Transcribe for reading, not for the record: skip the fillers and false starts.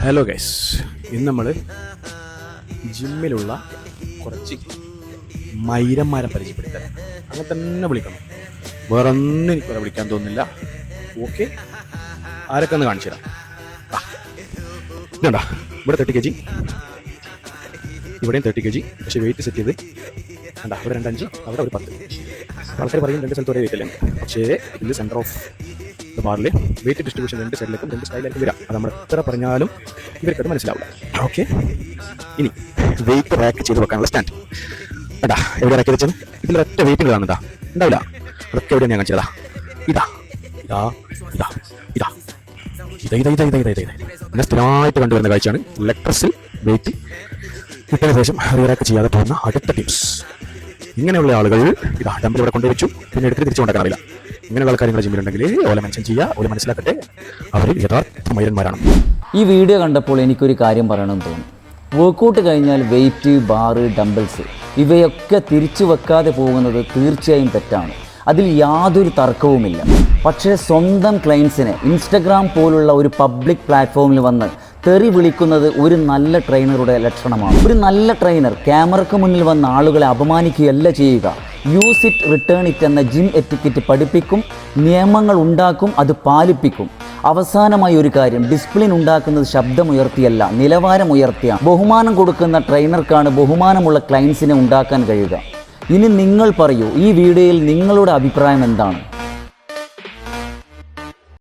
Hello guys, ഇന്ന് നമ്മൾ ജിമ്മിലുള്ള കുറച്ച് മൈരന്മാരെ പരിചയപ്പെടുത്താൻ അങ്ങനെ തന്നെ വിളിക്കണം. വേറെ ഒന്നും എനിക്ക് വിളിക്കാൻ തോന്നുന്നില്ല. ഓക്കെ, ആരൊക്കെ ഒന്ന് കാണിച്ചു തരാം. ഇതുണ്ടാ, ഇവിടെ 30 kg, ഇവിടെയും 30 kg. പക്ഷേ വെയിറ്റ് സെറ്റ് ചെയ്ത് കണ്ടാ, ഇവിടെ 2.5, അവിടെ ഒരു 10. ആൾക്കാർ പറയും 2 സ്ഥലത്ത് ഒരേ വെയിറ്റ് അല്ലേ, പക്ഷേ ഇത് സെൻറ്റർ ഓഫ് ദ ബാറിൽ വെയിറ്റ് ഡിസ്ട്രിബ്യൂഷൻ 2 സൈഡിലേക്കും 2 സ്റ്റൈലായിരിക്കും വരാം. അത് നമ്മൾ എത്ര പറഞ്ഞാലും ഇവർക്കത് മനസ്സിലാവില്ല. ഓക്കെ, ഇനി വെയിറ്റ് റാക്ക് ചെയ്ത് വെക്കാനുള്ള സ്റ്റാൻഡ് കേട്ടാ. എവിടെ റാക്കി വെച്ചത്? ഇതിലൊറ്റ വെയിറ്റ് കാണുന്നതാ ഉണ്ടാവില്ല. അതൊക്കെ എവിടെയാണ് ഞാൻ കാണിച്ചതാ. ഇതാ ഇതാ ഇതാ ഇതാ ഇതാ ഇതാ ഇതാ ഇതാ ഇതാ ഇങ്ങനെ സ്ഥിരമായിട്ട് കണ്ടുവരുന്ന കാഴ്ചയാണ്. ലെക്ട്രസിൽ വെയിറ്റ് കിട്ടിയ ശേഷം റാക്ക് ചെയ്യാതെ പോകുന്ന അടുത്ത ടിപ്സ്. ഇങ്ങനെയുള്ള ആളുകൾ ഇതാ ഡംബിൾ ഇവിടെ കൊണ്ടുവച്ചു, പിന്നെ എടുത്തിട്ട് തിരിച്ചു കൊണ്ടാക്കാൻ അറിയില്ല. ഇങ്ങനെയുള്ള കാര്യങ്ങൾ ജിമ്മിലുണ്ടെങ്കിൽ ഓല മെൻഷൻ ചെയ്യുക, ഓല മനസ്സിലാക്കട്ടെ, അവർ യഥാർത്ഥ മൈരന്മാരാണ്. ഈ വീഡിയോ കണ്ടപ്പോൾ എനിക്കൊരു കാര്യം പറയണമെന്ന് തോന്നി. വർക്കൗട്ട് കഴിഞ്ഞാൽ വെയിറ്റ്, ബാറ്, ഡംബിൾസ് ഇവയൊക്കെ തിരിച്ചു വെക്കാതെ പോകുന്നത് തീർച്ചയായും തെറ്റാണ്. അതിൽ യാതൊരു തർക്കവുമില്ല. പക്ഷേ സ്വന്തം ക്ലയൻസിനെ ഇൻസ്റ്റഗ്രാം പോലുള്ള ഒരു പബ്ലിക് പ്ലാറ്റ്ഫോമിൽ വന്ന് തെറി വിളിക്കുന്നത് ഒരു നല്ല ട്രെയിനറുടെ ലക്ഷണമാണ്. ഒരു നല്ല ട്രെയിനർ ക്യാമറയ്ക്ക് മുന്നിൽ വന്ന ആളുകളെ അപമാനിക്കുകയല്ല ചെയ്യുക. യൂസ് ഇറ്റ്, റിട്ടേൺ ഇറ്റ് എന്ന ജിം എറ്റിക്കറ്റ് പഠിപ്പിക്കും, നിയമങ്ങൾ ഉണ്ടാക്കും, അത് പാലിപ്പിക്കും. അവസാനമായി ഒരു കാര്യം, ഡിസിപ്ലിൻ ഉണ്ടാക്കുന്നത് ശബ്ദമുയർത്തിയല്ല, നിലവാരമുയർത്തിയാണ്. ബഹുമാനം കൊടുക്കുന്ന ട്രെയിനർക്കാണ് ബഹുമാനമുള്ള ക്ലയൻസിനെ ഉണ്ടാക്കാൻ കഴിയുക. ഇനി നിങ്ങൾ പറയൂ, ഈ വീഡിയോയിൽ നിങ്ങളുടെ അഭിപ്രായം എന്താണ്?